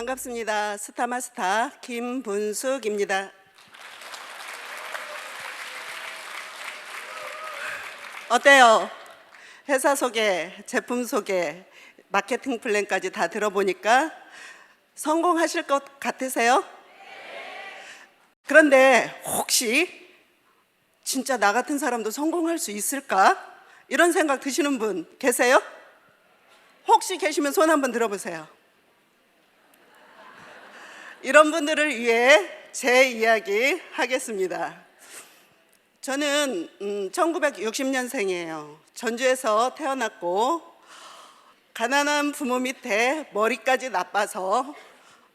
반갑습니다. 스타마스타 김분숙입니다. 어때요? 회사 소개, 제품 소개, 마케팅 플랜까지 다 들어보니까 성공하실 것 같으세요? 그런데 혹시 진짜 나 같은 사람도 성공할 수 있을까? 이런 생각 드시는 분 계세요? 혹시 계시면 손 한번 들어보세요. 이런 분들을 위해 제 이야기 하겠습니다. 저는 1960년생이에요. 전주에서 태어났고 가난한 부모 밑에 머리까지 나빠서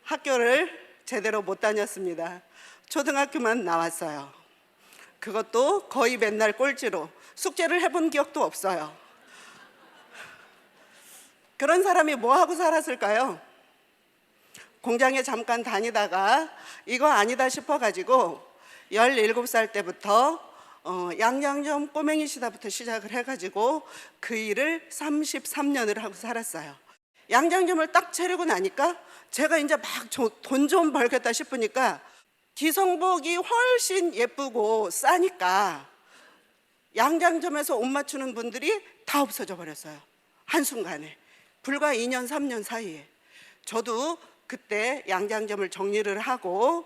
학교를 제대로 못 다녔습니다. 초등학교만 나왔어요. 그것도 거의 맨날 꼴찌로 숙제를 해본 기억도 없어요. 그런 사람이 뭐 하고 살았을까요? 공장에 잠깐 다니다가 이거 아니다 싶어가지고 17살 때부터 양장점 꼬맹이 시다부터 시작을 해가지고 그 일을 33년을 하고 살았어요. 양장점을 딱 차리고 나니까 제가 이제 막 돈 좀 벌겠다 싶으니까 기성복이 훨씬 예쁘고 싸니까 양장점에서 옷 맞추는 분들이 다 없어져 버렸어요. 한순간에. 불과 2년, 3년 사이에. 저도 그때 양장점을 정리를 하고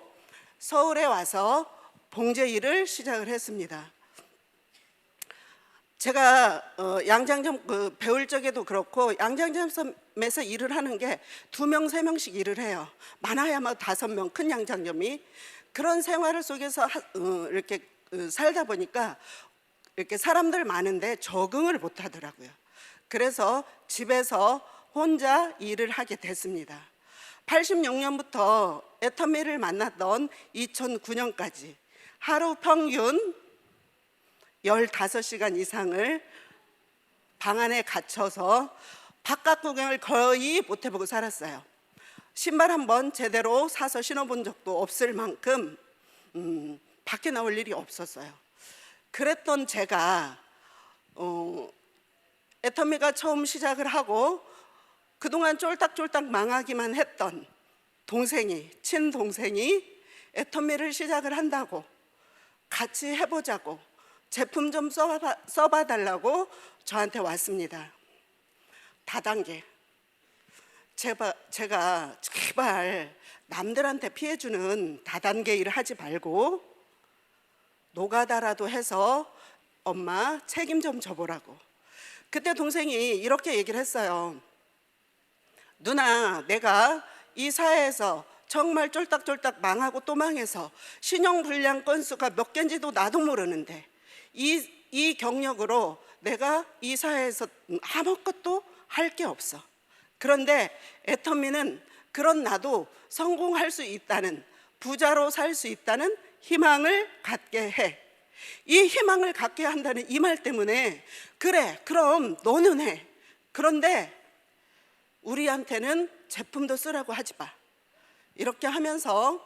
서울에 와서 봉제 일을 시작을 했습니다. 제가 양장점 배울 적에도 그렇고 양장점에서 일을 하는 게 2명, 3명씩 일을 해요. 많아야 막 5명, 큰 양장점이. 그런 생활 속에서 이렇게 살다 보니까 이렇게 사람들 많은데 적응을 못 하더라고요. 그래서 집에서 혼자 일을 하게 됐습니다. 86년부터 애터미를 만났던 2009년까지 하루 평균 15시간 이상을 방 안에 갇혀서 바깥 구경을 거의 못 해보고 살았어요. 신발 한번 제대로 사서 신어본 적도 없을 만큼 밖에 나올 일이 없었어요. 그랬던 제가 애터미가 처음 시작을 하고 그동안 쫄딱쫄딱 망하기만 했던 친동생이 애터미를 시작을 한다고 같이 해보자고 제품 좀 써봐 달라고 저한테 왔습니다. 다단계. 제가 제발 남들한테 피해주는 다단계 일을 하지 말고 노가다라도 해서 엄마 책임 좀 져보라고. 그때 동생이 이렇게 얘기를 했어요. 누나, 내가 이 사회에서 정말 쫄딱쫄딱 망하고 또 망해서 신용불량 건수가 몇 개인지도 나도 모르는데 이 경력으로 내가 이 사회에서 아무것도 할 게 없어. 그런데 애터미는 그런 나도 성공할 수 있다는, 부자로 살 수 있다는 희망을 갖게 해. 이 희망을 갖게 한다는 이 말 때문에 그래, 그럼 너는 해. 그런데 우리한테는 제품도 쓰라고 하지 마. 이렇게 하면서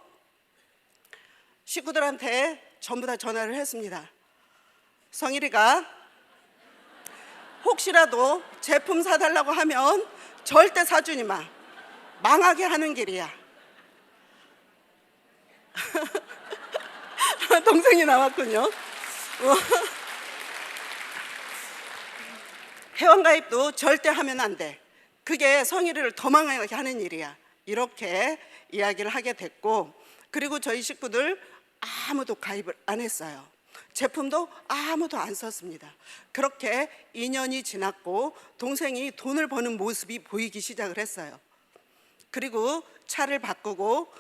식구들한테 전부 다 전화를 했습니다. 성일이가 혹시라도 제품 사달라고 하면 절대 사주니 마. 망하게 하는 길이야. 동생이 나왔군요. 회원가입도 절대 하면 안 돼. 그게 성일이를 더 망하게 하는 일이야. 이렇게 이야기를 하게 됐고, 그리고 저희 식구들 아무도 가입을 안 했어요. 제품도 아무도 안 썼습니다. 그렇게 2년이 지났고 동생이 돈을 버는 모습이 보이기 시작을 했어요. 그리고 차를 바꾸고,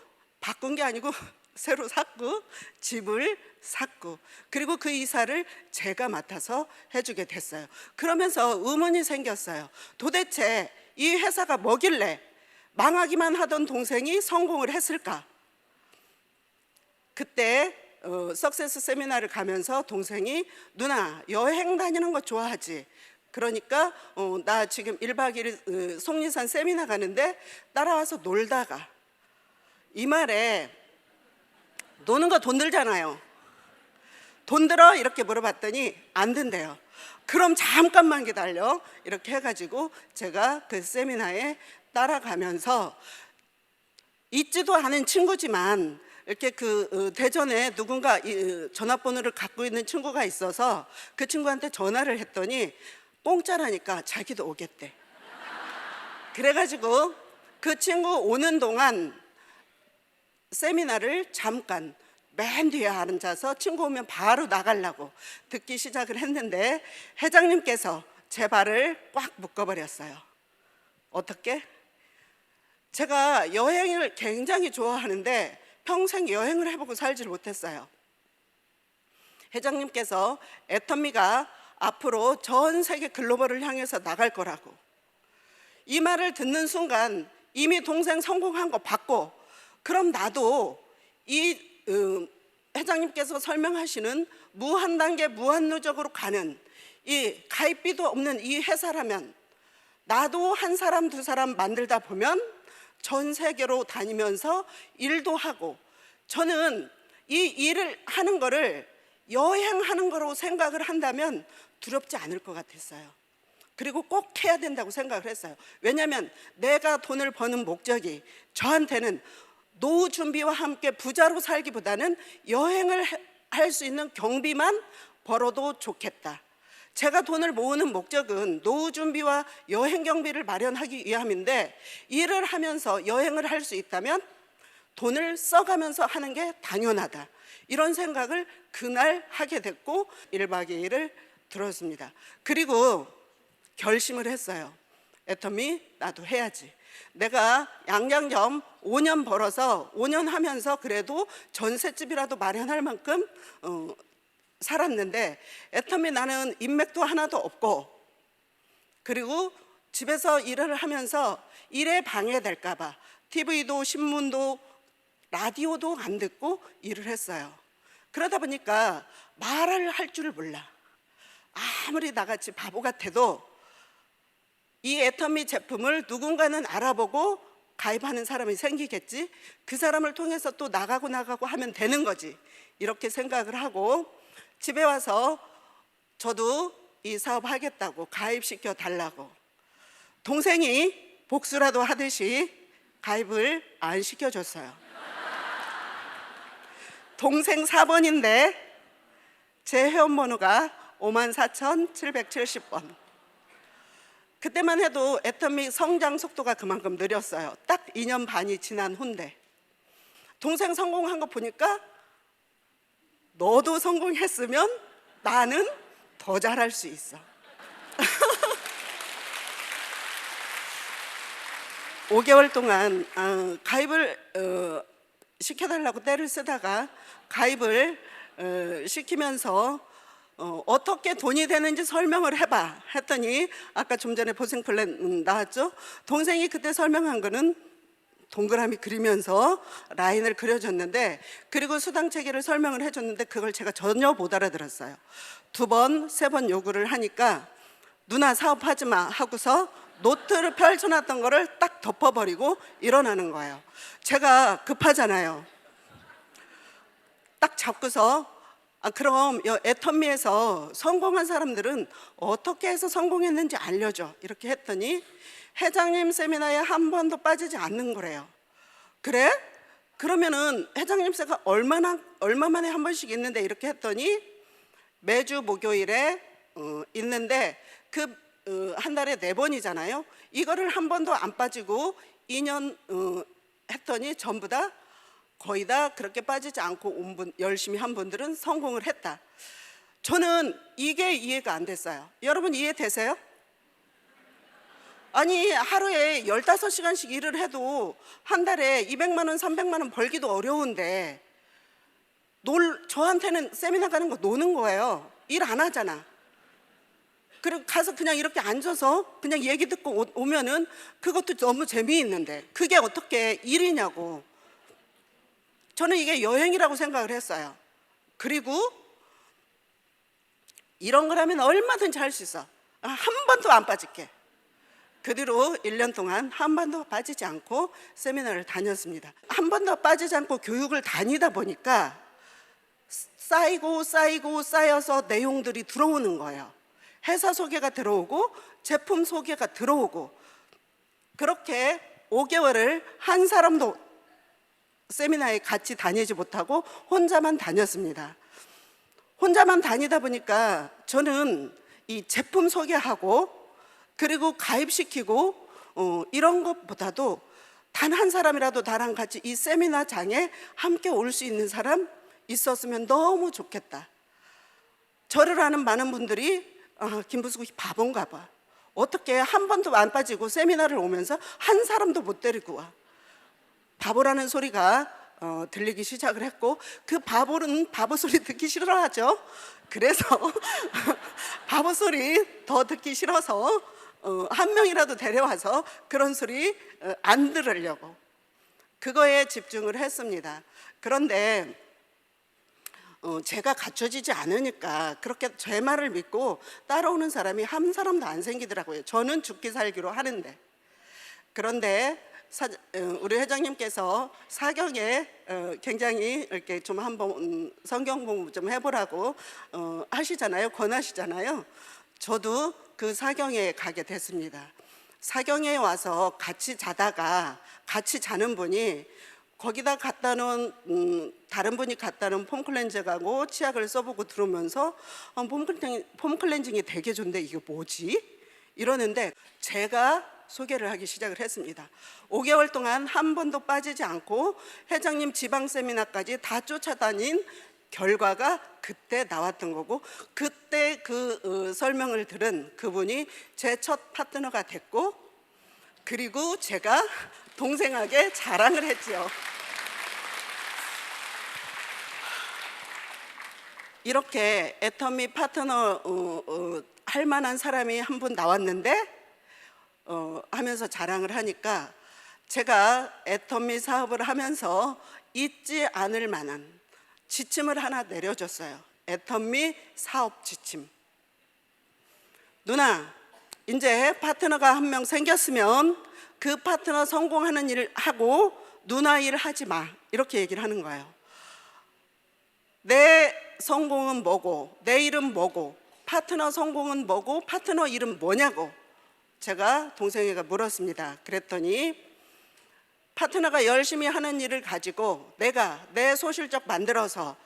바꾼 게 아니고 새로 샀고, 집을 샀고, 그리고 그 이사를 제가 맡아서 해주게 됐어요. 그러면서 의문이 생겼어요. 도대체 이 회사가 뭐길래 망하기만 하던 동생이 성공을 했을까? 그때 석세스 세미나를 가면서 동생이 누나 여행 다니는 거 좋아하지? 그러니까 나 지금 1박 2일 속리산 세미나 가는데 따라와서 놀다가, 이 말에 노는 거 돈 들잖아요. 돈 들어? 이렇게 물어봤더니 안 된대요. 그럼 잠깐만 기다려. 이렇게 해가지고 제가 그 세미나에 따라가면서 있지도 않은 친구지만 이렇게 대전에 누군가 전화번호를 갖고 있는 친구가 있어서 그 친구한테 전화를 했더니 공짜라니까 자기도 오겠대. 그래가지고 그 친구 오는 동안 세미나를 잠깐 맨 뒤에 앉아서 친구 오면 바로 나가려고 듣기 시작을 했는데 회장님께서 제 발을 꽉 묶어버렸어요. 어떻게? 제가 여행을 굉장히 좋아하는데 평생 여행을 해보고 살지를 못했어요. 회장님께서 애터미가 앞으로 전 세계 글로벌을 향해서 나갈 거라고, 이 말을 듣는 순간 이미 동생 성공한 거 봤고, 그럼 나도 이 회장님께서 설명하시는 무한 단계 무한 누적으로 가는 이 가입비도 없는 이 회사라면 나도 한 사람 두 사람 만들다 보면 전 세계로 다니면서 일도 하고, 저는 이 일을 하는 거를 여행하는 거로 생각을 한다면 두렵지 않을 것 같았어요. 그리고 꼭 해야 된다고 생각을 했어요. 왜냐하면 내가 돈을 버는 목적이 저한테는 노후 준비와 함께 부자로 살기보다는 여행을 할 수 있는 경비만 벌어도 좋겠다. 제가 돈을 모으는 목적은 노후 준비와 여행 경비를 마련하기 위함인데, 일을 하면서 여행을 할 수 있다면 돈을 써가면서 하는 게 당연하다, 이런 생각을 그날 하게 됐고 1박 2일을 들었습니다. 그리고 결심을 했어요. 애터미 나도 해야지. 내가 양장점 5년 벌어서 5년 하면서 그래도 전셋집이라도 마련할 만큼 살았는데, 애터미 나는 인맥도 하나도 없고, 그리고 집에서 일을 하면서 일에 방해될까 봐 TV도 신문도 라디오도 안 듣고 일을 했어요. 그러다 보니까 말을 할 줄을 몰라. 아무리 나같이 바보 같아도 이 애터미 제품을 누군가는 알아보고 가입하는 사람이 생기겠지, 그 사람을 통해서 또 나가고 하면 되는 거지, 이렇게 생각을 하고 집에 와서 저도 이 사업 하겠다고 가입시켜 달라고, 동생이 복수라도 하듯이 가입을 안 시켜줬어요. 동생 4번인데 제 회원번호가 54,770번. 그때만 해도 애터미 성장 속도가 그만큼 느렸어요. 딱 2년 반이 지난 후인데 동생 성공한 거 보니까 너도 성공했으면 나는 더 잘할 수 있어. 5개월 동안 가입을 시켜달라고 떼를 쓰다가 가입을 시키면서 어떻게 돈이 되는지 설명을 해봐 했더니, 아까 좀 전에 보생 플랜 나왔죠? 동생이 그때 설명한 거는 동그라미 그리면서 라인을 그려줬는데, 그리고 수당 체계를 설명을 해줬는데 그걸 제가 전혀 못 알아들었어요. 2번, 3번 요구를 하니까 누나 사업하지 마 하고서 노트를 펼쳐놨던 거를 딱 덮어버리고 일어나는 거예요. 제가 급하잖아요. 딱 잡고서 그럼 애터미에서 성공한 사람들은 어떻게 해서 성공했는지 알려줘, 이렇게 했더니 회장님 세미나에 한 번도 빠지지 않는 거래요. 그래? 그러면은 회장님 세가 얼마만에 한 번씩 있는데, 이렇게 했더니 매주 목요일에 있는데 한 달에 4번이잖아요. 이거를 한 번도 안 빠지고 2년 했더니 전부 다 거의 다 그렇게 빠지지 않고 온 분, 열심히 한 분들은 성공을 했다. 저는 이게 이해가 안 됐어요. 여러분 이해되세요? 아니 하루에 15시간씩 일을 해도 한 달에 200만 원, 300만 원 벌기도 어려운데 저한테는 세미나 가는 거 노는 거예요. 일 안 하잖아. 그리고 가서 그냥 이렇게 앉아서 그냥 얘기 듣고 오면은 그것도 너무 재미있는데 그게 어떻게 일이냐고. 저는 이게 여행이라고 생각을 했어요. 그리고 이런 거라면 얼마든지 할 수 있어. 한 번도 안 빠질게. 그 뒤로 1년 동안 한 번도 빠지지 않고 세미나를 다녔습니다. 한 번도 빠지지 않고 교육을 다니다 보니까 쌓여서 내용들이 들어오는 거예요. 회사 소개가 들어오고 제품 소개가 들어오고, 그렇게 5개월을 한 사람도 세미나에 같이 다니지 못하고 혼자만 다녔습니다. 혼자만 다니다 보니까 저는 이 제품 소개하고 그리고 가입시키고 이런 것보다도 단 한 사람이라도 나랑 같이 이 세미나장에 함께 올 수 있는 사람 있었으면 너무 좋겠다. 저를 아는 많은 분들이 김부숙이 바본가 봐. 어떻게 한 번도 안 빠지고 세미나를 오면서 한 사람도 못 데리고 와. 바보라는 소리가 들리기 시작을 했고, 그 바보는 바보 소리 듣기 싫어하죠. 그래서 바보 소리 더 듣기 싫어서 한 명이라도 데려와서 그런 소리 안 들으려고 그거에 집중을 했습니다. 그런데 제가 갖춰지지 않으니까 그렇게 제 말을 믿고 따라오는 사람이 한 사람도 안 생기더라고요. 저는 죽기 살기로 하는데. 그런데 우리 회장님께서 사경에 굉장히 이렇게 좀 한번 성경 공부 좀 해보라고 하시잖아요. 권하시잖아요. 저도 그 사경에 가게 됐습니다. 사경에 와서 같이 자다가 같이 자는 분이 거기다 갖다 놓은 다른 분이 갖다 놓은 폼클렌저하고 치약을 써보고 들어오면서 폼클렌징이 되게 좋은데 이게 뭐지? 이러는데 제가 소개를 하기 시작을 했습니다. 5개월 동안 한 번도 빠지지 않고 회장님 지방 세미나까지 다 쫓아다닌 결과가 그때 나왔던 거고, 그때 그 설명을 들은 그분이 제 첫 파트너가 됐고, 그리고 제가 동생에게 자랑을 했지요. 이렇게 애터미 파트너 할 만한 사람이 한 분 나왔는데 하면서 자랑을 하니까 제가 애터미 사업을 하면서 잊지 않을 만한 지침을 하나 내려줬어요. 애터미 사업 지침. 누나, 이제 파트너가 한 명 생겼으면 그 파트너 성공하는 일을 하고 누나 일 하지 마, 이렇게 얘기를 하는 거예요. 내 성공은 뭐고 내 일은 뭐고 파트너 성공은 뭐고 파트너 일은 뭐냐고 제가 동생에게 물었습니다. 그랬더니 파트너가 열심히 하는 일을 가지고 내가 내 소실적 만들어서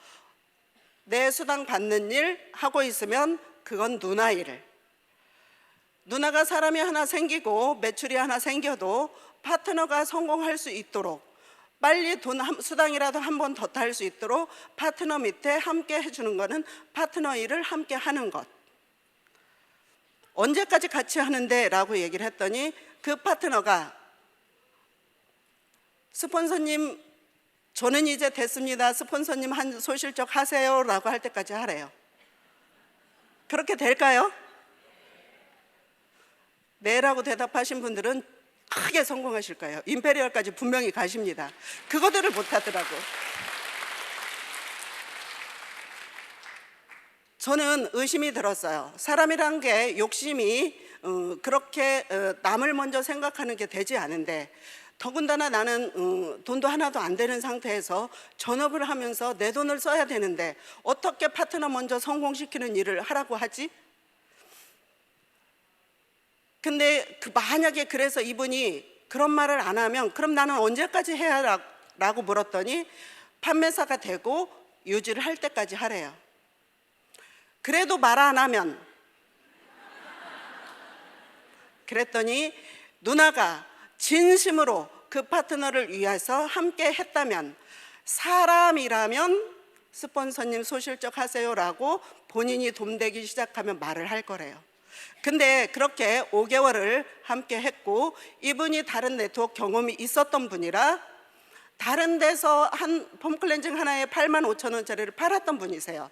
내 수당 받는 일 하고 있으면 그건 누나 일. 누나가 사람이 하나 생기고 매출이 하나 생겨도 파트너가 성공할 수 있도록 빨리 수당이라도 한 번 더 탈 수 있도록 파트너 밑에 함께 해주는 거는 파트너 일을 함께 하는 것. 언제까지 같이 하는데? 라고 얘기를 했더니 그 파트너가 스폰서님 저는 이제 됐습니다. 스폰서님 한 소실적 하세요 라고 할 때까지 하래요. 그렇게 될까요? 네라고 대답하신 분들은 크게 성공하실 거예요. 임페리얼까지 분명히 가십니다. 그거들을 못하더라고. 저는 의심이 들었어요. 사람이란 게 욕심이 그렇게 남을 먼저 생각하는 게 되지 않은데, 더군다나 나는 돈도 하나도 안 되는 상태에서 전업을 하면서 내 돈을 써야 되는데 어떻게 파트너 먼저 성공시키는 일을 하라고 하지? 근데 만약에 그래서 이분이 그런 말을 안 하면 그럼 나는 언제까지 해야 라고 물었더니 판매사가 되고 유지를 할 때까지 하래요. 그래도 말 안 하면 그랬더니 누나가 진심으로 그 파트너를 위해서 함께 했다면 사람이라면 스폰서님 소실적 하세요라고 본인이 돈대기 시작하면 말을 할 거래요. 근데 그렇게 5개월을 함께 했고 이분이 다른 네트워크 경험이 있었던 분이라 다른 데서 한 폼클렌징 하나에 85,000원짜리를 팔았던 분이세요.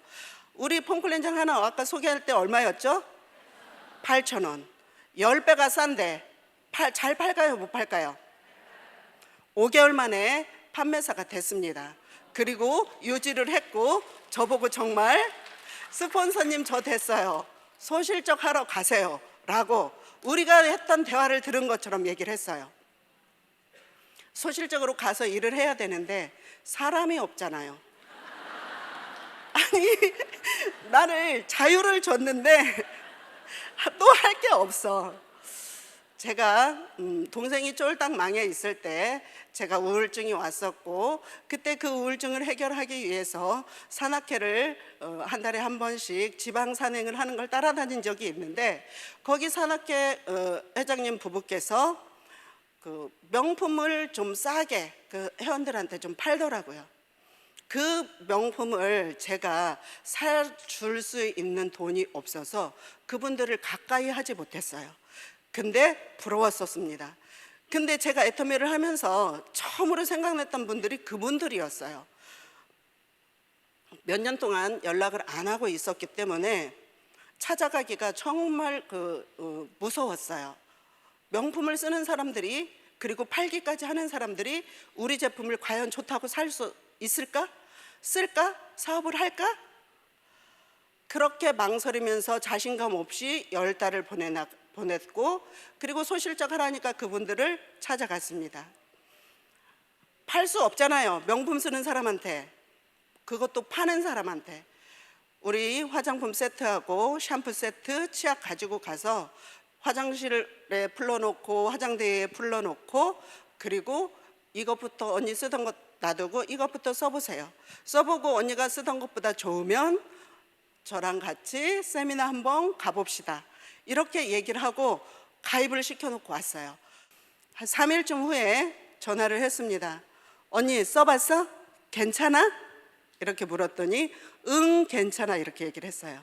우리 폼클렌징 하나 아까 소개할 때 얼마였죠? 8,000원. 10배가 싼데 잘 팔까요? 못 팔까요? 5개월 만에 판매사가 됐습니다. 그리고 유지를 했고 저보고 정말 스폰서님 저 됐어요. 소실적 하러 가세요 라고 우리가 했던 대화를 들은 것처럼 얘기를 했어요. 소실적으로 가서 일을 해야 되는데 사람이 없잖아요. 아니 나를 자유를 줬는데 또 할 게 없어. 제가 동생이 쫄딱 망해 있을 때 제가 우울증이 왔었고, 그때 그 우울증을 해결하기 위해서 산악회를 한 달에 한 번씩 지방 산행을 하는 걸 따라다닌 적이 있는데, 거기 산악회 회장님 부부께서 그 명품을 좀 싸게 그 회원들한테 좀 팔더라고요. 그 명품을 제가 사줄 수 있는 돈이 없어서 그분들을 가까이 하지 못했어요. 근데 부러웠었습니다. 근데 제가 애터미를 하면서 처음으로 생각났던 분들이 그분들이었어요. 몇 년 동안 연락을 안 하고 있었기 때문에 찾아가기가 정말 무서웠어요. 명품을 쓰는 사람들이, 그리고 팔기까지 하는 사람들이 우리 제품을 과연 좋다고 살 수 있을까? 쓸까? 사업을 할까? 그렇게 망설이면서 자신감 없이 10달을 보냈고, 그리고 소실적 하라니까 그분들을 찾아갔습니다. 팔 수 없잖아요. 명품 쓰는 사람한테, 그것도 파는 사람한테. 우리 화장품 세트하고 샴푸 세트, 치약 가지고 가서 화장실에 풀러놓고 화장대에 풀러놓고, 그리고 이것부터 언니 쓰던 것 놔두고 이것부터 써보세요. 써보고 언니가 쓰던 것보다 좋으면 저랑 같이 세미나 한번 가봅시다. 이렇게 얘기를 하고 가입을 시켜놓고 왔어요. 한 3일쯤 후에 전화를 했습니다. 언니 써봤어? 괜찮아? 이렇게 물었더니 응 괜찮아 이렇게 얘기를 했어요.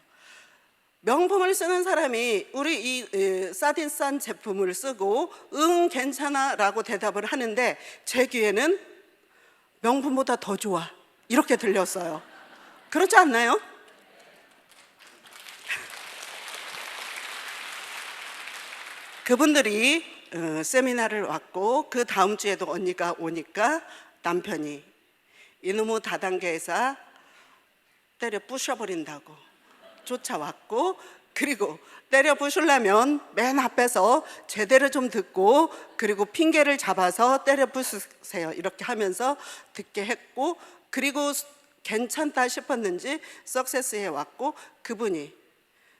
명품을 쓰는 사람이 우리 이 사딘산 제품을 쓰고 응 괜찮아 라고 대답을 하는데, 제 귀에는 명품보다 더 좋아 이렇게 들렸어요. 그렇지 않나요? 그분들이 세미나를 왔고, 그 다음 주에도 언니가 오니까 남편이 이놈의 다단계에서 때려 부셔버린다고 쫓아왔고, 그리고 때려 부수려면 맨 앞에서 제대로 좀 듣고, 그리고 핑계를 잡아서 때려 부수세요 이렇게 하면서 듣게 했고, 그리고 괜찮다 싶었는지 석세스에 왔고, 그분이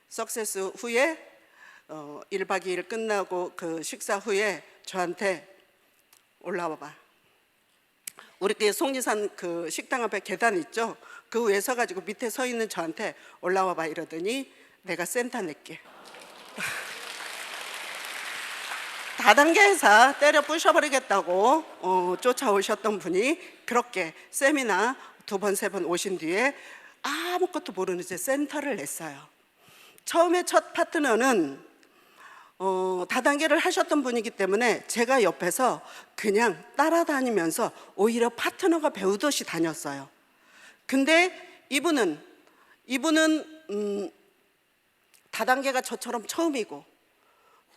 석세스 후에 1박 2일 끝나고 그 식사 후에 저한테 올라와봐. 우리 송리산 그 식당 앞에 계단 있죠? 그 위에 서가지고 밑에 서 있는 저한테 올라와봐 이러더니 내가 센터 낼게. 다단계에서 때려 부셔버리겠다고 쫓아오셨던 분이 그렇게 세미나 2번, 3번 오신 뒤에 아무것도 모르는 채 센터를 냈어요. 처음에 첫 파트너는 다단계를 하셨던 분이기 때문에 제가 옆에서 그냥 따라다니면서 오히려 파트너가 배우듯이 다녔어요. 근데 이분은 다단계가 저처럼 처음이고,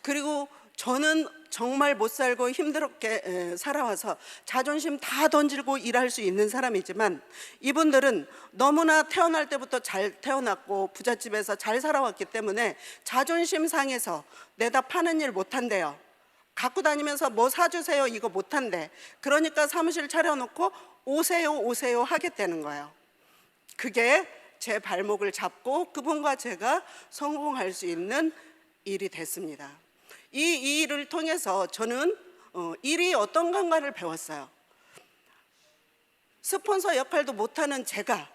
그리고 저는 정말 못 살고 힘들게 살아와서 자존심 다 던지고 일할 수 있는 사람이지만, 이분들은 너무나 태어날 때부터 잘 태어났고 부잣집에서 잘 살아왔기 때문에 자존심 상해서 내다 파는 일 못한대요. 갖고 다니면서 뭐 사주세요 이거 못한대. 그러니까 사무실 차려놓고 오세요 오세요 하겠다는 거예요. 그게 제 발목을 잡고 그분과 제가 성공할 수 있는 일이 됐습니다. 이 일을 통해서 저는 일이 어떤 건가를 배웠어요. 스폰서 역할도 못하는 제가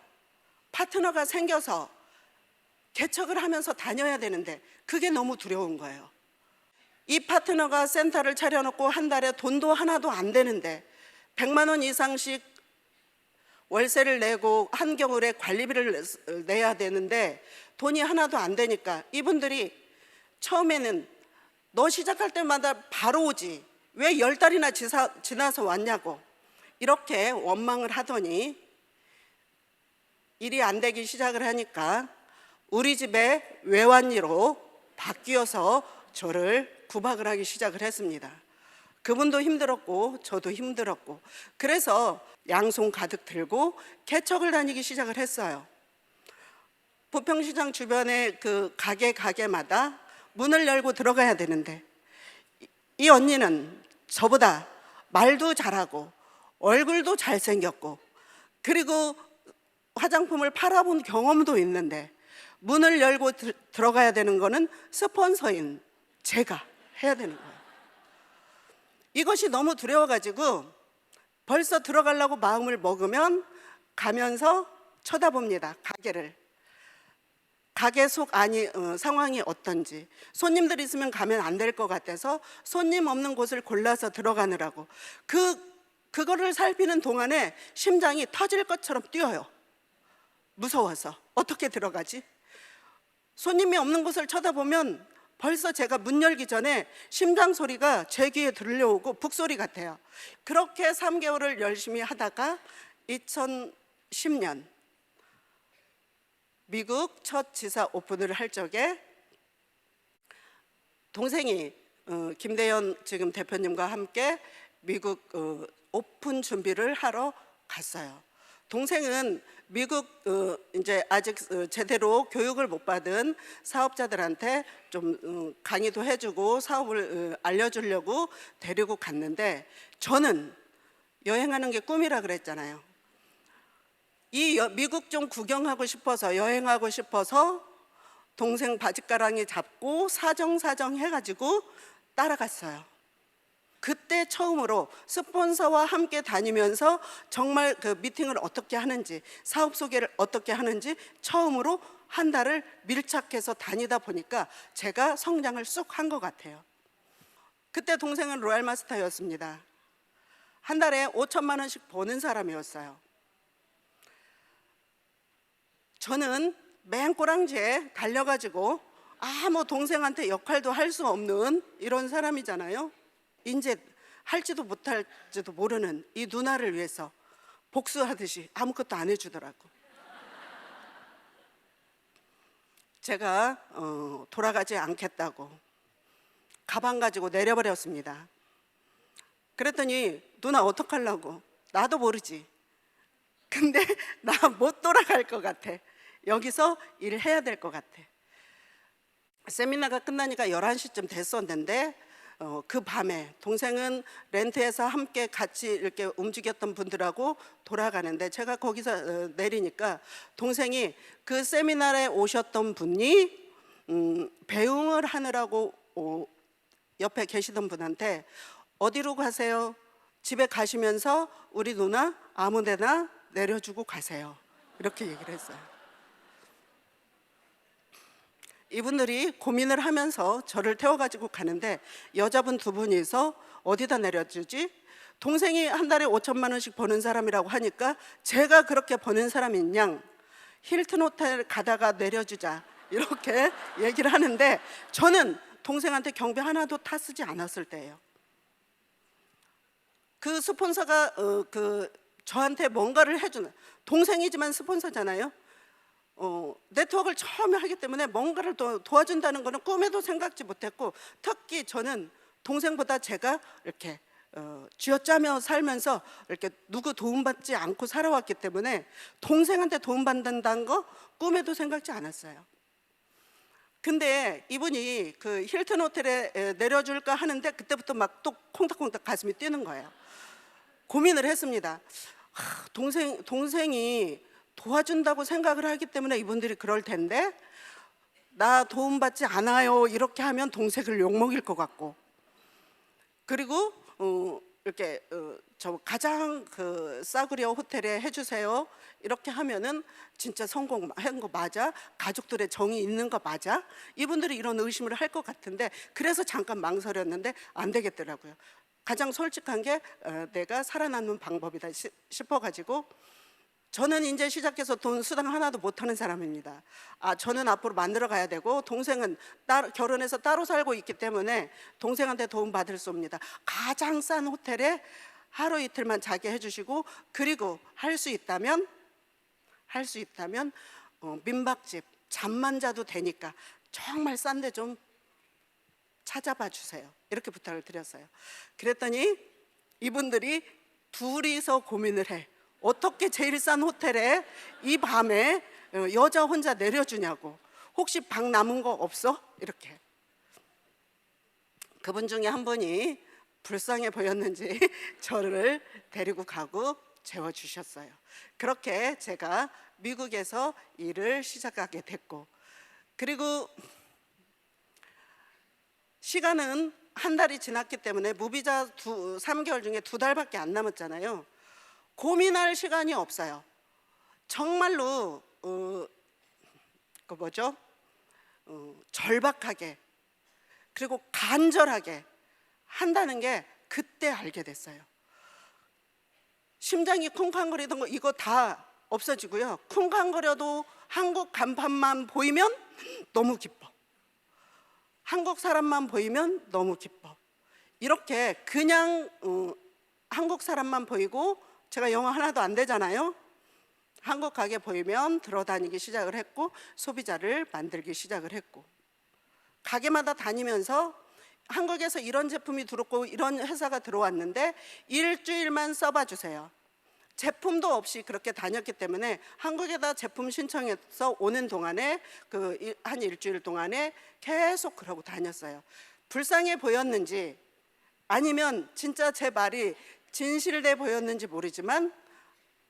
파트너가 생겨서 개척을 하면서 다녀야 되는데 그게 너무 두려운 거예요. 이 파트너가 센터를 차려놓고 한 달에 돈도 하나도 안 되는데 100만 원 이상씩 월세를 내고 한겨울에 관리비를 내야 되는데 돈이 하나도 안 되니까 이분들이 처음에는 너 시작할 때마다 바로 오지 왜 10달이나 지나서 왔냐고 이렇게 원망을 하더니 일이 안 되기 시작을 하니까 우리 집에 외환위로 바뀌어서 저를 구박을 하기 시작을 했습니다. 그분도 힘들었고 저도 힘들었고 그래서 양손 가득 들고 개척을 다니기 시작을 했어요. 부평시장 주변에 그 가게마다 문을 열고 들어가야 되는데 이 언니는 저보다 말도 잘하고 얼굴도 잘생겼고 그리고 화장품을 팔아본 경험도 있는데 문을 열고 들어가야 되는 거는 스폰서인 제가 해야 되는 거예요. 이것이 너무 두려워가지고 벌써 들어가려고 마음을 먹으면 가면서 쳐다봅니다. 가게를. 가게 속 상황이 어떤지. 손님들 있으면 가면 안 될 것 같아서 손님 없는 곳을 골라서 들어가느라고 그거를 살피는 동안에 심장이 터질 것처럼 뛰어요. 무서워서. 어떻게 들어가지? 손님이 없는 곳을 쳐다보면 벌써 제가 문 열기 전에 심장 소리가 제 귀에 들려오고 북소리 같아요. 그렇게 3개월을 열심히 하다가 2010년 미국 첫 지사 오픈을 할 적에 동생이 김대현 지금 대표님과 함께 미국 오픈 준비를 하러 갔어요. 동생은 미국 이제 아직 제대로 교육을 못 받은 사업자들한테 좀 강의도 해주고 사업을 알려주려고 데리고 갔는데, 저는 여행하는 게 꿈이라 그랬잖아요. 이 미국 좀 구경하고 싶어서, 여행하고 싶어서 동생 바짓가랑이 잡고 사정 해가지고 따라갔어요. 그때 처음으로 스폰서와 함께 다니면서 정말 그 미팅을 어떻게 하는지, 사업 소개를 어떻게 하는지 처음으로 한 달을 밀착해서 다니다 보니까 제가 성장을 쑥 한 것 같아요. 그때 동생은 로얄 마스터였습니다. 한 달에 5천만 원씩 버는 사람이었어요. 저는 맨 꼬랑지에 달려가지고 뭐 동생한테 역할도 할 수 없는 이런 사람이잖아요. 이제 할지도 못할지도 모르는 이 누나를 위해서 복수하듯이 아무것도 안 해주더라고. 제가 돌아가지 않겠다고 가방 가지고 내려버렸습니다. 그랬더니 누나 어떡하려고? 나도 모르지. 근데 나 못 돌아갈 것 같아. 여기서 일을 해야 될 것 같아. 세미나가 끝나니까 11시쯤 됐었는데 그 밤에 동생은 렌트해서 함께 같이 이렇게 움직였던 분들하고 돌아가는데, 제가 거기서 내리니까 동생이 그 세미나에 오셨던 분이 배웅을 하느라고 옆에 계시던 분한테 어디로 가세요? 집에 가시면서 우리 누나 아무 데나 내려주고 가세요. 이렇게 얘기를 했어요. 이분들이 고민을 하면서 저를 태워가지고 가는데 여자분 두 분이서 어디다 내려주지? 동생이 한 달에 5천만 원씩 버는 사람이라고 하니까 제가 그렇게 버는 사람인 양 힐튼 호텔 가다가 내려주자 이렇게 얘기를 하는데, 저는 동생한테 경비 하나도 타 쓰지 않았을 때예요. 그 스폰서가 저한테 뭔가를 해주는, 동생이지만 스폰서잖아요. 네트워크를 처음에 하기 때문에 뭔가를 도와준다는 거는 꿈에도 생각지 못했고, 특히 저는 동생보다 제가 이렇게 쥐어짜며 살면서 이렇게 누구 도움받지 않고 살아왔기 때문에 동생한테 도움받는다는 거 꿈에도 생각지 않았어요. 근데 이분이 그 힐튼 호텔에 내려줄까 하는데 그때부터 막 또 콩닥콩닥 가슴이 뛰는 거예요. 고민을 했습니다. 동생이 도와준다고 생각을 하기 때문에 이분들이 그럴 텐데, 나 도움받지 않아요 이렇게 하면 동생을 욕먹일 것 같고, 그리고 이렇게 저 가장 싸구려 호텔에 해주세요 이렇게 하면은 진짜 성공한 거 맞아? 가족들의 정이 있는 거 맞아? 이분들이 이런 의심을 할 것 같은데, 그래서 잠깐 망설였는데 안 되겠더라고요. 가장 솔직한 게 내가 살아남는 방법이다 싶어가지고, 저는 이제 시작해서 돈 수당 하나도 못하는 사람입니다. 저는 앞으로 만들어 가야 되고, 동생은 결혼해서 따로 살고 있기 때문에 동생한테 도움 받을 수 없습니다. 가장 싼 호텔에 하루 이틀만 자게 해주시고, 그리고 할 수 있다면 민박집 잠만 자도 되니까 정말 싼데 좀 찾아봐 주세요 이렇게 부탁을 드렸어요. 그랬더니 이분들이 둘이서 고민을 해. 어떻게 제일 싼 호텔에 이 밤에 여자 혼자 내려주냐고. 혹시 방 남은 거 없어? 이렇게. 그분 중에 한 분이 불쌍해 보였는지 저를 데리고 가고 재워주셨어요. 그렇게 제가 미국에서 일을 시작하게 됐고, 그리고 시간은 한 달이 지났기 때문에 무비자 3개월 중에 2달밖에 안 남았잖아요. 고민할 시간이 없어요. 정말로 그 뭐죠? 절박하게 그리고 간절하게 한다는 게 그때 알게 됐어요. 심장이 쿵쾅거리던 거 이거 다 없어지고요. 쿵쾅거려도 한국 간판만 보이면 너무 기뻐. 한국 사람만 보이면 너무 기뻐. 이렇게 그냥 한국 사람만 보이고, 제가 영어 하나도 안 되잖아요. 한국 가게 보이면 들어다니기 시작을 했고, 소비자를 만들기 시작을 했고, 가게마다 다니면서 한국에서 이런 제품이 들어왔고 이런 회사가 들어왔는데 일주일만 써봐 주세요. 제품도 없이 그렇게 다녔기 때문에 한국에다 제품 신청해서 오는 동안에 한 일주일 동안에 계속 그러고 다녔어요. 불쌍해 보였는지 아니면 진짜 제 말이 진실돼 보였는지 모르지만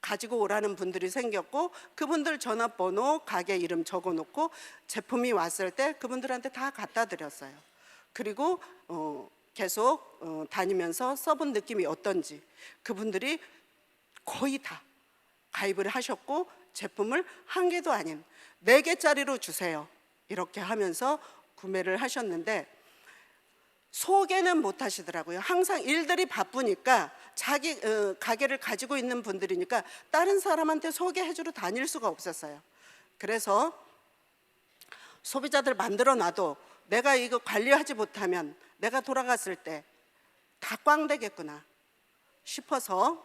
가지고 오라는 분들이 생겼고, 그분들 전화번호, 가게 이름 적어놓고 제품이 왔을 때 그분들한테 다 갖다 드렸어요. 그리고 계속 다니면서 써본 느낌이 어떤지 그분들이 거의 다 가입을 하셨고, 제품을 한 개도 아닌 4개짜리로 주세요 이렇게 하면서 구매를 하셨는데, 소개는 못 하시더라고요. 항상 일들이 바쁘니까 자기 가게를 가지고 있는 분들이니까 다른 사람한테 소개해주러 다닐 수가 없었어요. 그래서 소비자들 만들어 놔도 내가 이거 관리하지 못하면 내가 돌아갔을 때 다 꽝되겠구나 싶어서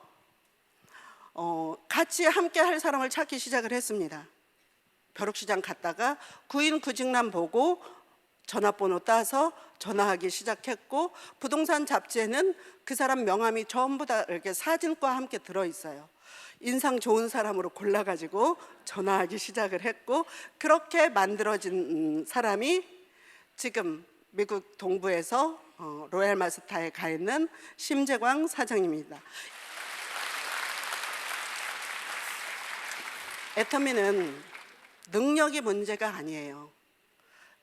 같이 함께 할 사람을 찾기 시작을 했습니다. 벼룩시장 갔다가 구인 구직남 보고 전화번호 따서 전화하기 시작했고, 부동산 잡지에는 그 사람 명함이 전부 다 이렇게 사진과 함께 들어있어요. 인상 좋은 사람으로 골라가지고 전화하기 시작을 했고, 그렇게 만들어진 사람이 지금 미국 동부에서 로얄 마스타에 가 있는 심재광 사장님입니다. 애터미는 능력이 문제가 아니에요.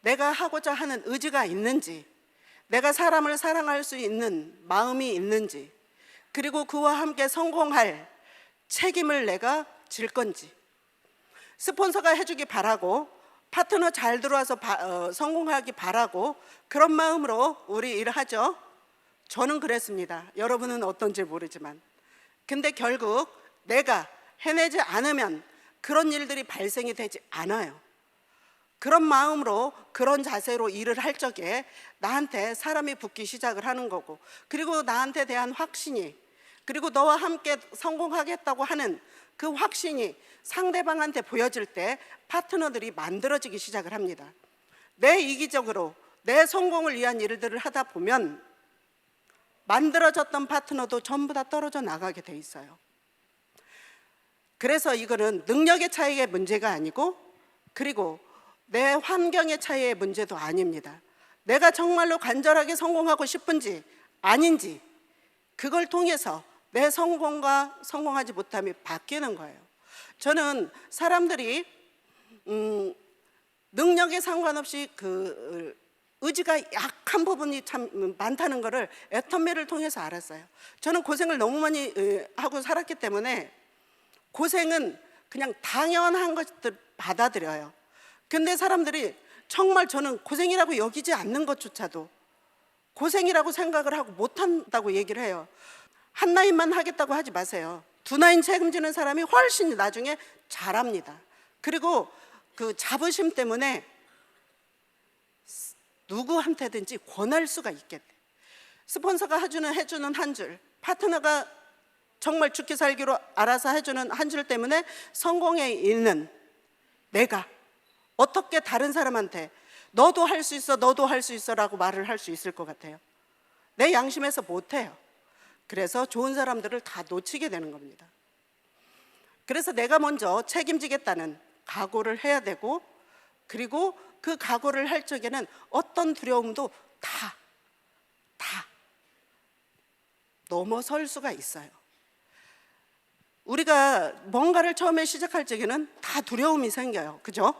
내가 하고자 하는 의지가 있는지, 내가 사람을 사랑할 수 있는 마음이 있는지, 그리고 그와 함께 성공할 책임을 내가 질 건지, 스폰서가 해주기 바라고 파트너 잘 들어와서 성공하기 바라고 그런 마음으로 우리 일하죠. 저는 그랬습니다. 여러분은 어떤지 모르지만. 근데 결국 내가 해내지 않으면 그런 일들이 발생이 되지 않아요. 그런 마음으로, 그런 자세로 일을 할 적에 나한테 사람이 붙기 시작을 하는 거고, 그리고 나한테 대한 확신이, 그리고 너와 함께 성공하겠다고 하는 그 확신이 상대방한테 보여질 때 파트너들이 만들어지기 시작을 합니다. 내 이기적으로 내 성공을 위한 일들을 하다 보면 만들어졌던 파트너도 전부 다 떨어져 나가게 돼 있어요. 그래서 이거는 능력의 차이의 문제가 아니고, 그리고 내 환경의 차이의 문제도 아닙니다. 내가 정말로 간절하게 성공하고 싶은지 아닌지, 그걸 통해서 내 성공과 성공하지 못함이 바뀌는 거예요. 저는 사람들이 능력에 상관없이 그 의지가 약한 부분이 참 많다는 것을 애터미를 통해서 알았어요. 저는 고생을 너무 많이 하고 살았기 때문에 고생은 그냥 당연한 것들 받아들여요. 근데 사람들이 정말 저는 고생이라고 여기지 않는 것조차도 고생이라고 생각을 하고 못한다고 얘기를 해요. 한 라인만 하겠다고 하지 마세요. 2라인 책임지는 사람이 훨씬 나중에 잘합니다. 그리고 그 자부심 때문에 누구한테든지 권할 수가 있겠대. 스폰서가 해주는 한 줄, 파트너가 정말 죽기 살기로 알아서 해주는 한 줄 때문에 성공에 있는 내가 어떻게 다른 사람한테 너도 할 수 있어, 너도 할 수 있어 라고 말을 할 수 있을 것 같아요? 내 양심에서 못해요. 그래서 좋은 사람들을 다 놓치게 되는 겁니다. 그래서 내가 먼저 책임지겠다는 각오를 해야 되고, 그리고 그 각오를 할 적에는 어떤 두려움도 다 넘어설 수가 있어요. 우리가 뭔가를 처음에 시작할 적에는 다 두려움이 생겨요. 그죠?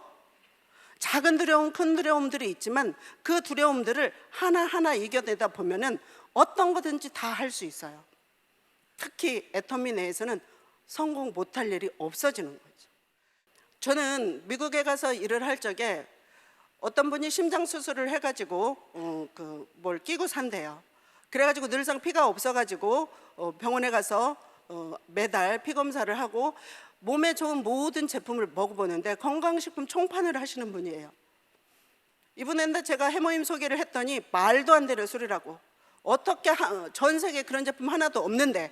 작은 두려움, 큰 두려움들이 있지만 그 두려움들을 하나하나 이겨내다 보면은 어떤 거든지 다 할 수 있어요. 특히 애터미 내에서는 성공 못할 일이 없어지는 거죠. 저는 미국에 가서 일을 할 적에 어떤 분이 심장 수술을 해가지고 뭘 끼고 산대요. 그래가지고 늘상 피가 없어가지고 병원에 가서 매달 피 검사를 하고 몸에 좋은 모든 제품을 먹어보는데 건강식품 총판을 하시는 분이에요. 이분한테 제가 해모임 소개를 했더니 말도 안 되는 소리라고, 어떻게 전 세계에 그런 제품 하나도 없는데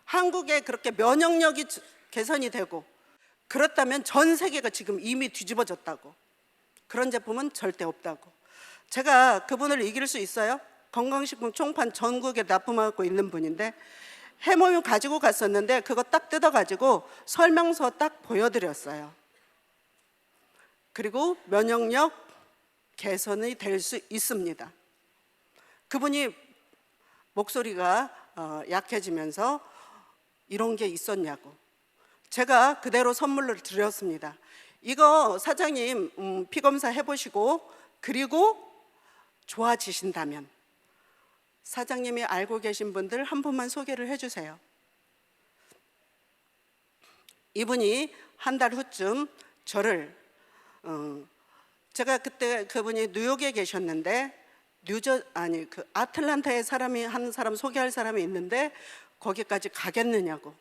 한국에 그렇게 면역력이 개선이 되고 그렇다면 전 세계가 지금 이미 뒤집어졌다고, 그런 제품은 절대 없다고. 제가 그분을 이길 수 있어요? 건강식품 총판 전국에 납품하고 있는 분인데 해모임 가지고 갔었는데 그거 딱 뜯어가지고 설명서 딱 보여드렸어요. 그리고 면역력 개선이 될 수 있습니다. 그분이 목소리가 약해지면서 이런 게 있었냐고, 제가 그대로 선물로 드렸습니다. 이거 사장님 피검사 해보시고 그리고 좋아지신다면 사장님이 알고 계신 분들 한 분만 소개를 해주세요. 이분이 한 달 후쯤 저를 제가 그때 그분이 뉴욕에 계셨는데 아틀란타에 한 사람 소개할 사람이 있는데 거기까지 가겠느냐고.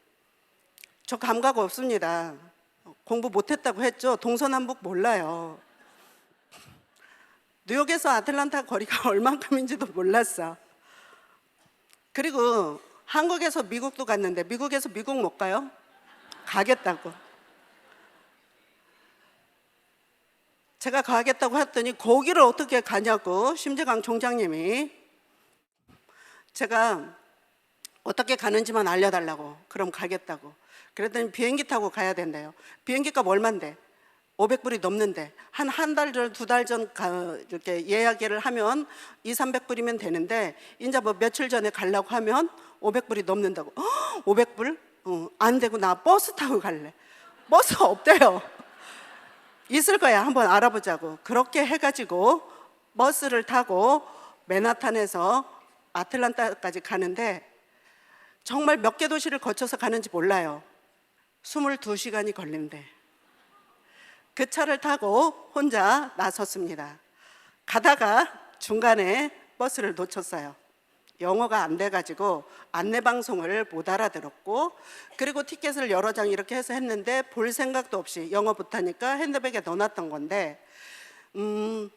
저 감각 없습니다. 공부 못했다고 했죠. 동서남북 몰라요. 뉴욕에서 아틀란타 거리가 얼만큼인지도 몰랐어. 그리고 한국에서 미국도 갔는데 미국에서 미국 못 가요? 가겠다고. 제가 가겠다고 했더니 거기를 어떻게 가냐고 심재강 총장님이, 제가 어떻게 가는지만 알려달라고. 그럼 가겠다고. 그랬더니 비행기 타고 가야 된대요. 비행기 값 얼만데? 500불이 넘는데 한 달 전, 두 달 전 이렇게 예약을 하면 200~300불이면 되는데 이제 뭐 며칠 전에 가려고 하면 500불이 넘는다고. 500불? 안 되고 나 버스 타고 갈래. 버스 없대요. 있을 거야. 한번 알아보자고. 그렇게 해가지고 버스를 타고 맨하탄에서 아틀란타까지 가는데 정말 몇 개 도시를 거쳐서 가는지 몰라요. 22시간이 걸린대. 그 차를 타고 혼자 나섰습니다. 가다가 중간에 버스를 놓쳤어요. 영어가 안 돼가지고 안내방송을 못 알아들었고, 그리고 티켓을 여러 장 이렇게 해서 했는데 볼 생각도 없이 영어 못하니까 핸드백에 넣어놨던 건데, 이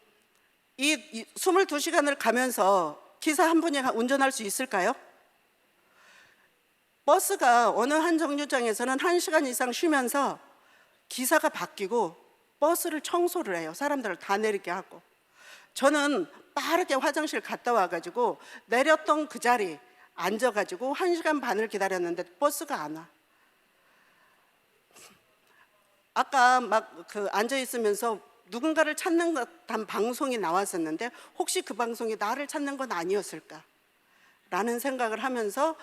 22시간을 가면서 기사 한 분이 운전할 수 있을까요? 버스가 어느 한 정류장에서는 1시간 이상 쉬면서 기사가 바뀌고 버스를 청소를 해요. 사람들을 다 내리게 하고. 저는 빠르게 화장실 갔다 와가지고 내렸던 그 자리 앉아가지고 1시간 반을 기다렸는데 버스가 안 와. 아까 막 앉아 있으면서 누군가를 찾는 듯한 방송이 나왔었는데 혹시 그 방송이 나를 찾는 건 아니었을까 라는 생각을 하면서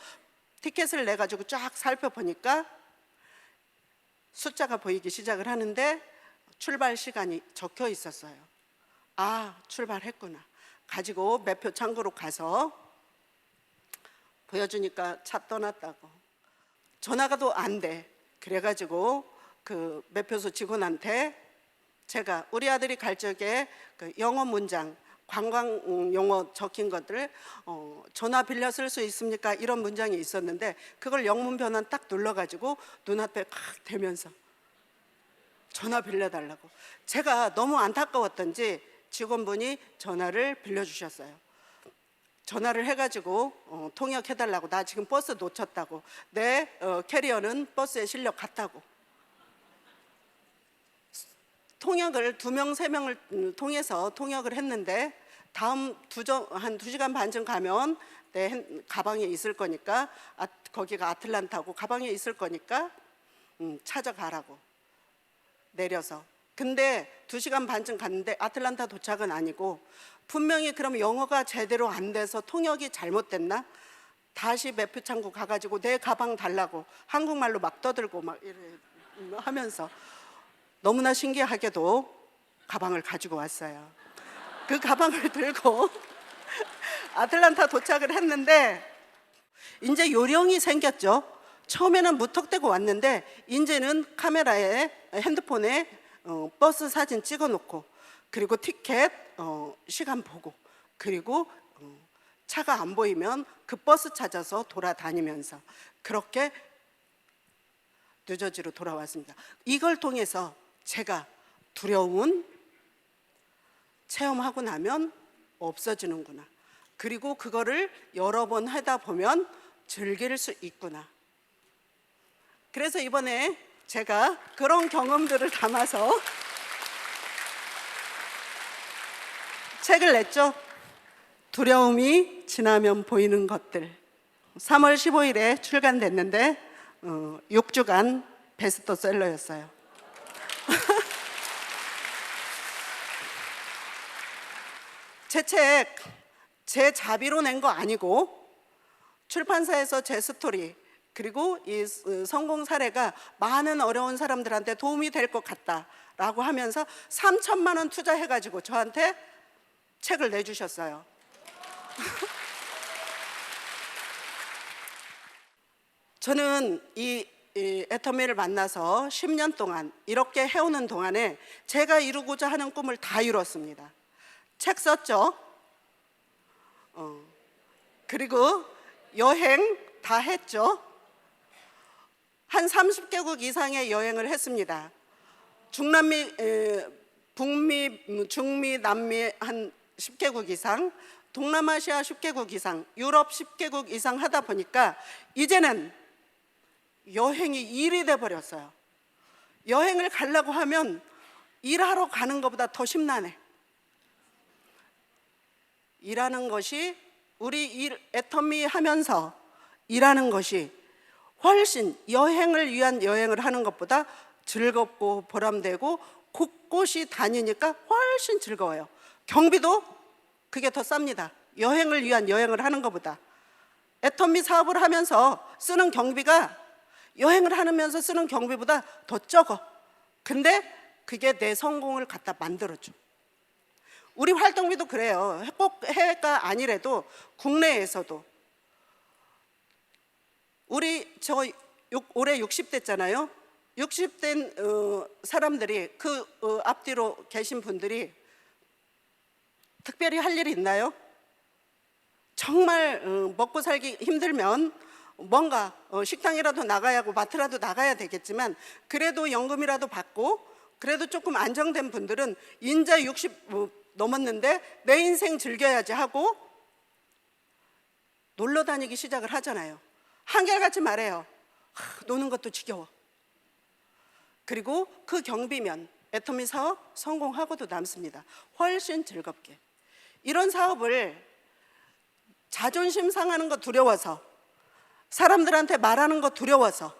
티켓을 내가지고 쫙 살펴보니까 숫자가 보이기 시작을 하는데 출발 시간이 적혀 있었어요. 아, 출발했구나. 가지고 매표 창구로 가서 보여주니까 차 떠났다고. 전화가도 안 돼. 그래가지고 그 매표소 직원한테 제가 우리 아들이 갈 적에 그 영어 문장, 관광 용어 적힌 것들 전화 빌려 쓸 수 있습니까? 이런 문장이 있었는데 그걸 영문 변환 딱 눌러가지고 눈앞에 칵 대면서 전화 빌려달라고. 제가 너무 안타까웠던지 직원분이 전화를 빌려주셨어요. 전화를 해가지고 통역해달라고. 나 지금 버스 놓쳤다고. 내 캐리어는 버스에 실려 갔다고. 통역을 2명, 3명을 통해서 통역을 했는데 다음 한 2시간 반쯤 가면 내 가방에 있을 거니까 거기가 아틀란타고 가방에 있을 거니까 찾아가라고. 내려서. 근데 2시간 반쯤 갔는데 아틀란타 도착은 아니고 분명히 그럼 영어가 제대로 안 돼서 통역이 잘못됐나? 다시 매표 창구 가가지고 내 가방 달라고 한국말로 막 떠들고 막 이래 하면서 너무나 신기하게도 가방을 가지고 왔어요. 그 가방을 들고 아틀란타 도착을 했는데 이제 요령이 생겼죠. 처음에는 무턱대고 왔는데 이제는 카메라에 핸드폰에 버스 사진 찍어놓고 그리고 티켓 시간 보고 그리고 차가 안 보이면 그 버스 찾아서 돌아다니면서 그렇게 뉴저지로 돌아왔습니다. 이걸 통해서 제가 두려움은 체험하고 나면 없어지는구나. 그리고 그거를 여러 번 하다 보면 즐길 수 있구나. 그래서 이번에 제가 그런 경험들을 담아서 책을 냈죠. 두려움이 지나면 보이는 것들. 3월 15일에 출간됐는데 6주간 베스트셀러였어요. 제 책 제 자비로 낸 거 아니고 출판사에서 제 스토리 그리고 이 성공 사례가 많은 어려운 사람들한테 도움이 될 것 같다라고 하면서 3천만 원 투자해가지고 저한테 책을 내주셨어요. 저는 이 애터미를 만나서 10년 동안 이렇게 해오는 동안에 제가 이루고자 하는 꿈을 다 이뤘습니다. 책 썼죠. 그리고 여행 다 했죠. 한 30개국 이상의 여행을 했습니다. 중남미, 북미, 중미, 남미 한 10개국 이상, 동남아시아 10개국 이상, 유럽 10개국 이상 하다 보니까 이제는 여행이 일이 돼버렸어요. 여행을 가려고 하면 일하러 가는 것보다 더 심란해. 일하는 것이 우리 애터미 하면서 일하는 것이 훨씬 여행을 위한 여행을 하는 것보다 즐겁고 보람되고 곳곳이 다니니까 훨씬 즐거워요. 경비도 그게 더 쌉니다. 여행을 위한 여행을 하는 것보다. 애터미 사업을 하면서 쓰는 경비가 여행을 하면서 쓰는 경비보다 더 적어. 근데 그게 내 성공을 갖다 만들어줘. 우리 활동비도 그래요. 꼭 해외가 아니래도 국내에서도. 우리 올해 60대잖아요. 60대 사람들이 그 앞뒤로 계신 분들이 특별히 할 일이 있나요? 정말 먹고 살기 힘들면 뭔가 식당이라도 나가야 하고 마트라도 나가야 되겠지만 그래도 연금이라도 받고 그래도 조금 안정된 분들은 인자 60 넘었는데 내 인생 즐겨야지 하고 놀러 다니기 시작을 하잖아요. 한결같이 말해요. 노는 것도 지겨워. 그리고 그 경비면 애터미 사업 성공하고도 남습니다. 훨씬 즐겁게. 이런 사업을 자존심 상하는 거 두려워서 사람들한테 말하는 거 두려워서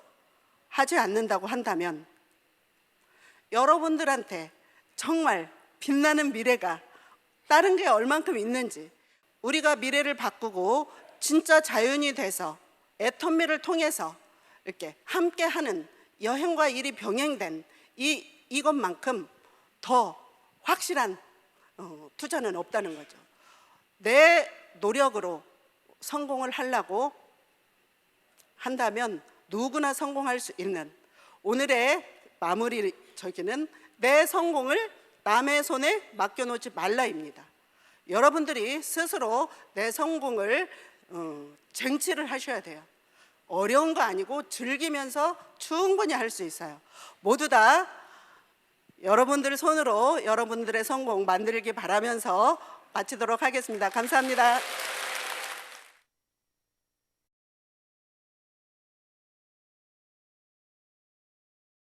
하지 않는다고 한다면 여러분들한테 정말 빛나는 미래가 다른 게 얼만큼 있는지 우리가 미래를 바꾸고 진짜 자연이 돼서 애터미를 통해서 이렇게 함께하는 여행과 일이 병행된 이것만큼 더 확실한 투자는 없다는 거죠. 내 노력으로 성공을 하려고 한다면 누구나 성공할 수 있는 오늘의 마무리 저기는 내 성공을 남의 손에 맡겨놓지 말라입니다. 여러분들이 스스로 내 성공을 쟁취를 하셔야 돼요. 어려운 거 아니고 즐기면서 충분히 할 수 있어요. 모두 다 여러분들 손으로 여러분들의 성공 만들기 바라면서 마치도록 하겠습니다. 감사합니다.